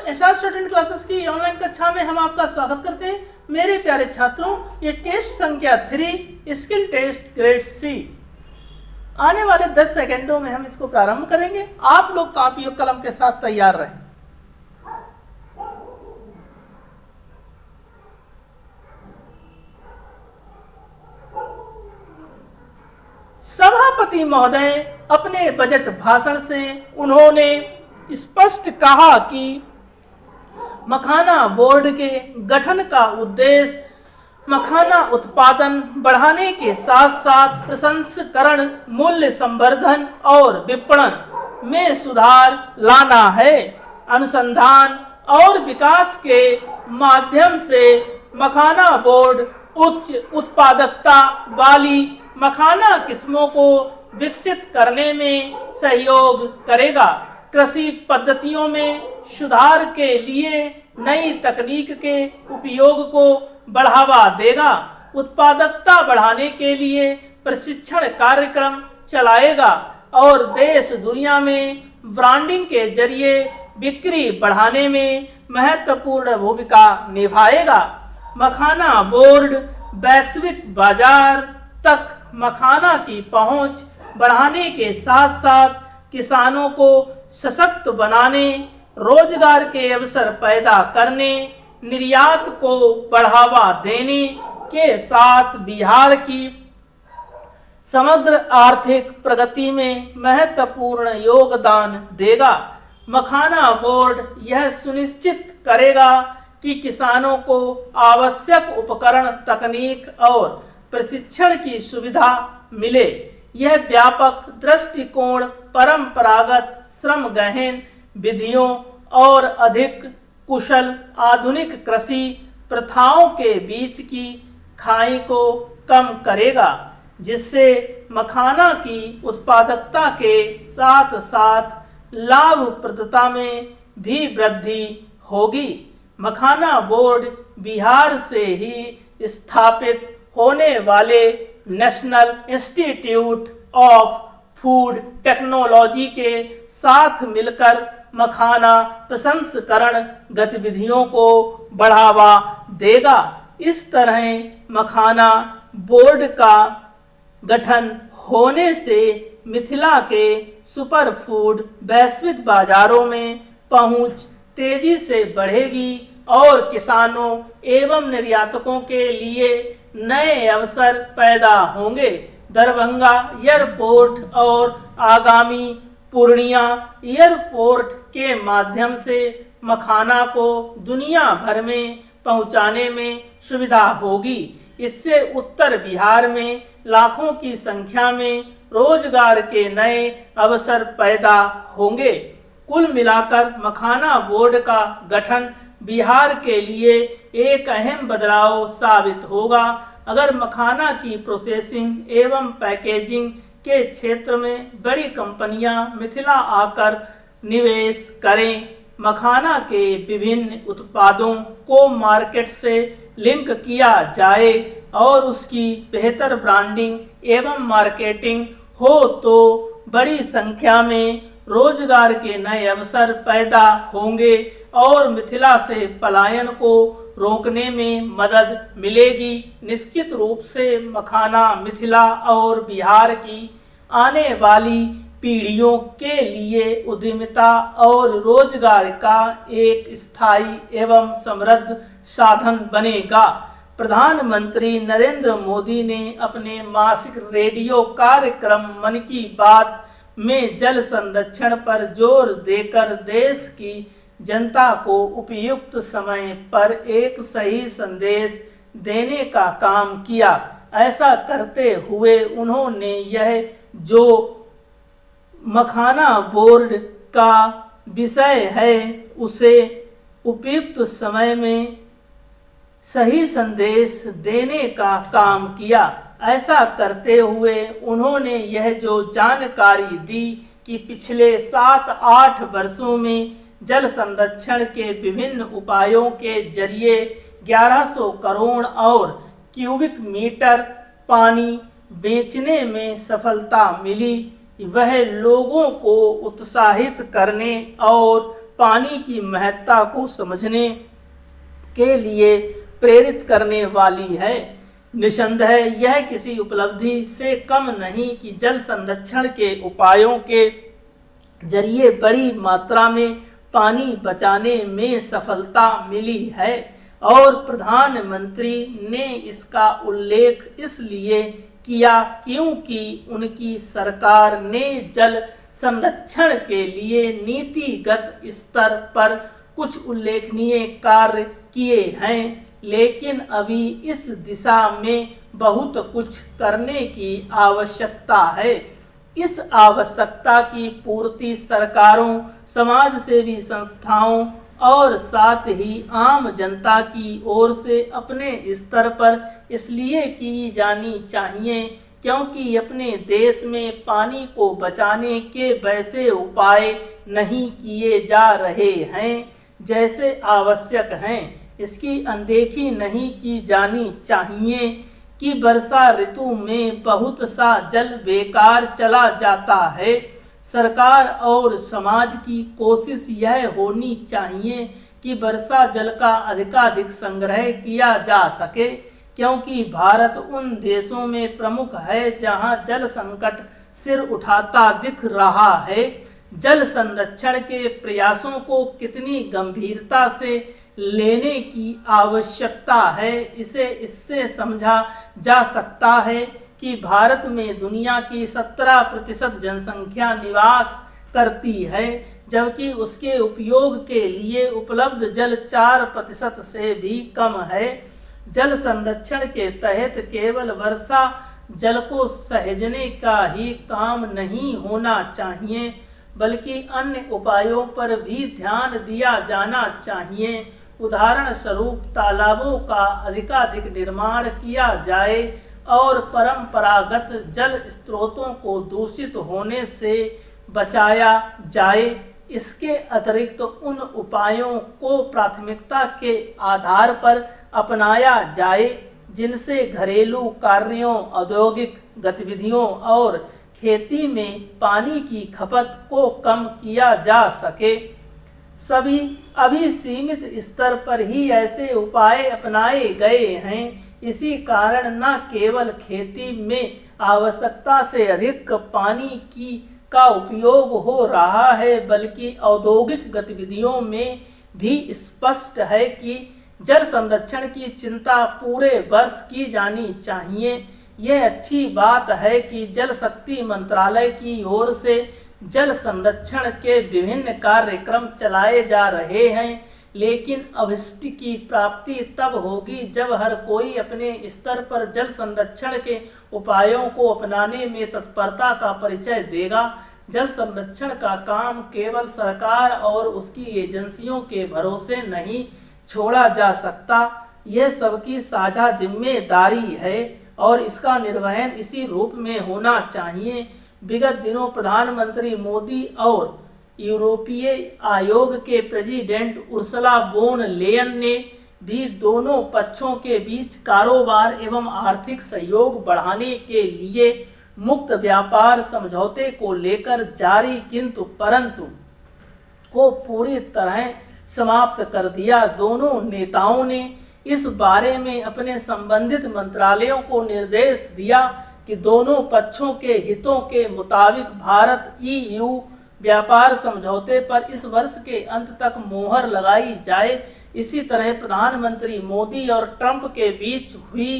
SR student classes की online कक्षा में हम आपका स्वागत करते हैं। मेरे प्यारे छात्रों, ये टेस्ट संख्या 3 स्किल टेस्ट ग्रेड सी आने वाले 10 सेकंडों में हम इसको प्रारंभ करेंगे। आप लोग कॉपी और कलम के साथ तैयार रहें। सभापति महोदय अपने बजट भाषण से उन्होंने स्पष्ट कहा कि मखाना बोर्ड के गठन का उद्देश्य मखाना उत्पादन बढ़ाने के साथ साथ प्रसंस्करण, मूल्य संवर्धन और विपणन में सुधार लाना है। अनुसंधान और विकास के माध्यम से मखाना बोर्ड उच्च उत्पादकता वाली मखाना किस्मों को विकसित करने में सहयोग करेगा। कृषि पद्धतियों में सुधार के लिए नई तकनीक के उपयोग को बढ़ावा देगा। उत्पादकता बढ़ाने के लिए प्रशिक्षण कार्यक्रम चलाएगा और देश दुनिया में ब्रांडिंग के जरिए बिक्री बढ़ाने में महत्वपूर्ण भूमिका निभाएगा। मखाना बोर्ड वैश्विक बाजार तक मखाना की पहुंच बढ़ाने के साथ साथ किसानों को सशक्त बनाने, रोजगार के अवसर पैदा करने, निर्यात को बढ़ावा देने के साथ बिहार की समग्र आर्थिक प्रगति में महत्वपूर्ण योगदान देगा। मखाना बोर्ड यह सुनिश्चित करेगा कि किसानों को आवश्यक उपकरण, तकनीक और प्रशिक्षण की सुविधा मिले। यह व्यापक दृष्टिकोण परंपरागत श्रम गहन विधियों और अधिक कुशल आधुनिक कृषि प्रथाओं के बीच की खाई को कम करेगा, जिससे मखाना की उत्पादकता के साथ साथ लाभप्रदता में भी वृद्धि होगी। मखाना बोर्ड बिहार से ही स्थापित होने वाले national institute of food technology के साथ मिलकर मखाना प्रसंस्करण गतिविधियों को बढ़ावा देगा। इस तरह मखाना बोर्ड का गठन होने से मिथिला के सुपर फूड वैश्विक बाजारों में पहुंच तेजी से बढ़ेगी और किसानों एवं निर्यातकों के लिए नए अवसर पैदा होंगे। दरभंगा एयरपोर्ट और आगामी पूर्णिया एयरपोर्ट के माध्यम से मखाना को दुनिया भर में पहुंचाने में सुविधा होगी। इससे उत्तर बिहार में लाखों की संख्या में रोजगार के नए अवसर पैदा होंगे। कुल मिलाकर मखाना बोर्ड का गठन बिहार के लिए एक अहम बदलाव साबित होगा। अगर मखाना की प्रोसेसिंग एवं पैकेजिंग के क्षेत्र में बड़ी कंपनियां मिथिला आकर निवेश करें, मखाना के विभिन्न उत्पादों को मार्केट से लिंक किया जाए और उसकी बेहतर ब्रांडिंग एवं मार्केटिंग हो तो बड़ी संख्या में रोजगार के नए अवसर पैदा होंगे और मिथिला से पलायन को रोकने में मदद मिलेगी। निश्चित रूप से मखाना मिथिला और बिहार की आने वाली पीढ़ियों के लिए उद्यमिता और रोजगार का एक स्थायी एवं समृद्ध साधन बनेगा। प्रधानमंत्री नरेंद्र मोदी ने अपने मासिक रेडियो कार्यक्रम मन की बात में जल संरक्षण पर जोर देकर देश की जनता को उपयुक्त समय पर एक सही संदेश देने का काम किया। ऐसा करते हुए उन्होंने यह जो मखाना बोर्ड का विषय है उसे उपयुक्त समय में सही संदेश देने का काम किया। ऐसा करते हुए उन्होंने यह जो जानकारी दी कि पिछले 7-8 वर्षों में जल संरक्षण के विभिन्न उपायों के जरिए 1100 करोड़ और क्यूबिक मीटर पानी बेचने में सफलता मिली। वह लोगों को उत्साहित करने और पानी की महत्ता को समझने के लिए प्रेरित करने वाली है। निसंदेह यह किसी उपलब्धि से कम नहीं कि जल संरक्षण के उपायों के जरिए बड़ी मात्रा में पानी बचाने में सफलता मिली है और प्रधानमंत्री ने इसका उल्लेख इसलिए किया क्योंकि उनकी सरकार ने जल संरक्षण के लिए नीतिगत स्तर पर कुछ उल्लेखनीय कार्य किए हैं, लेकिन अभी इस दिशा में बहुत कुछ करने की आवश्यकता है। इस आवश्यकता की पूर्ति सरकारों, समाज सेवी संस्थाओं और साथ ही आम जनता की ओर से अपने स्तर पर इसलिए की जानी चाहिए क्योंकि अपने देश में पानी को बचाने के वैसे उपाय नहीं किए जा रहे हैं जैसे आवश्यक हैं। इसकी अनदेखी नहीं की जानी चाहिए कि वर्षा ऋतु में बहुत सा जल बेकार चला जाता है। सरकार और समाज की कोशिश यह होनी चाहिए कि वर्षा जल का अधिकाधिक संग्रह किया जा सके क्योंकि भारत उन देशों में प्रमुख है जहां जल संकट सिर उठाता दिख रहा है। जल संरक्षण के प्रयासों को कितनी गंभीरता से लेने की आवश्यकता है इससे समझा जा सकता है कि भारत में दुनिया की 17% जनसंख्या निवास करती है जबकि उसके उपयोग के लिए उपलब्ध जल 4% से भी कम है। जल संरक्षण के तहत केवल वर्षा जल को सहेजने का ही काम नहीं होना चाहिए बल्कि अन्य उपायों पर भी ध्यान दिया जाना चाहिए। उदाहरण स्वरूप तालाबों का अधिकाधिक निर्माण किया जाए और परंपरागत जल स्रोतों को दूषित होने से बचाया जाए। इसके अतिरिक्त उन उपायों को प्राथमिकता के आधार पर अपनाया जाए जिनसे घरेलू कार्यों, औद्योगिक गतिविधियों और खेती में पानी की खपत को कम किया जा सके। सभी अभी सीमित स्तर पर ही ऐसे उपाय अपनाए गए हैं। इसी कारण न केवल खेती में आवश्यकता से अधिक पानी का उपयोग हो रहा है बल्कि औद्योगिक गतिविधियों में भी स्पष्ट है कि जल संरक्षण की चिंता पूरे वर्ष की जानी चाहिए। यह अच्छी बात है कि जल शक्ति मंत्रालय की ओर से जल संरक्षण के विभिन्न कार्यक्रम चलाए जा रहे हैं, लेकिन अभिष्ट की प्राप्ति तब होगी जब हर कोई अपने स्तर पर जल संरक्षण के उपायों को अपनाने में तत्परता का परिचय देगा। जल संरक्षण का काम केवल सरकार और उसकी एजेंसियों के भरोसे नहीं छोड़ा जा सकता। यह सबकी साझा जिम्मेदारी है और इसका निर्वहन इसी रूप में होना चाहिए। विगत दिनों प्रधानमंत्री मोदी और यूरोपीय आयोग के प्रेसिडेंट उर्सुला वोन लेयन ने भी दोनों पक्षों के बीच कारोबार एवं आर्थिक सहयोग बढ़ाने के लिए मुक्त व्यापार समझौते को लेकर जारी किंतु परंतु को पूरी तरह समाप्त कर दिया। दोनों नेताओं ने इस बारे में अपने संबंधित मंत्रालयों को निर्देश दिया कि दोनों पक्षों के हितों के मुताबिक भारत EU व्यापार समझौते पर इस वर्ष के अंत तक मोहर लगाई जाए। इसी तरह प्रधानमंत्री मोदी और ट्रंप के बीच हुई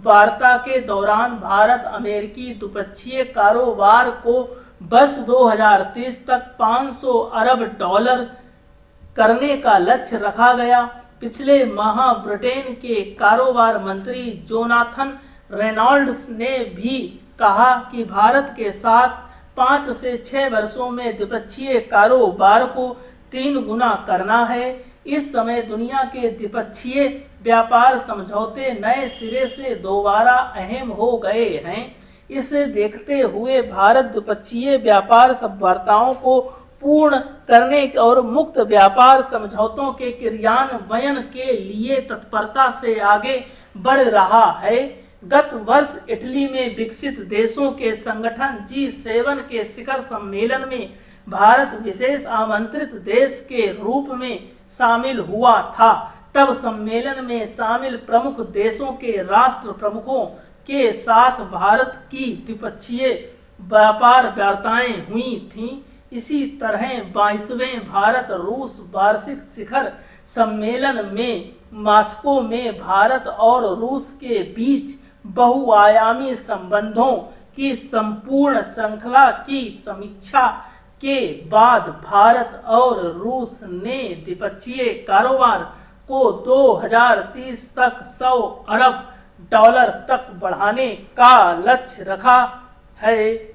वार्ता के दौरान भारत अमेरिकी द्विपक्षीय कारोबार को वर्ष 2030 तक $500 अरब करने का लक्ष्य रखा गया। पिछले माह ब्रिटेन के कारोबार मंत्री जोनाथन रेनॉल्ड्स ने भी कहा कि भारत के साथ 5 से 6 वर्षों में द्विपक्षीय कारोबार को 3 गुना करना है। इस समय दुनिया के द्विपक्षीय व्यापार समझौते नए सिरे से दोबारा अहम हो गए हैं। इसे देखते हुए भारत द्विपक्षीय व्यापार समझौतों को पूर्ण करने और मुक्त व्यापार समझौतों के क्रियान्वयन के लिए तत्परता से आगे बढ़ रहा है। गत वर्ष इटली में विकसित देशों के संगठन G7 के शिखर सम्मेलन में भारत विशेष आमंत्रित देश के रूप में शामिल हुआ था। तब सम्मेलन में शामिल प्रमुख देशों के राष्ट्र प्रमुखों के साथ भारत की द्विपक्षीय व्यापार वार्ताएं हुई थीं। इसी तरह 22वें भारत रूस वार्षिक शिखर सम्मेलन में मॉस्को में भारत और रूस के बीच बहुआयामी संबंधों की संपूर्ण श्रृंखला की समीक्षा के बाद भारत और रूस ने द्विपक्षीय कारोबार को 2030 तक $100 अरब तक बढ़ाने का लक्ष्य रखा है।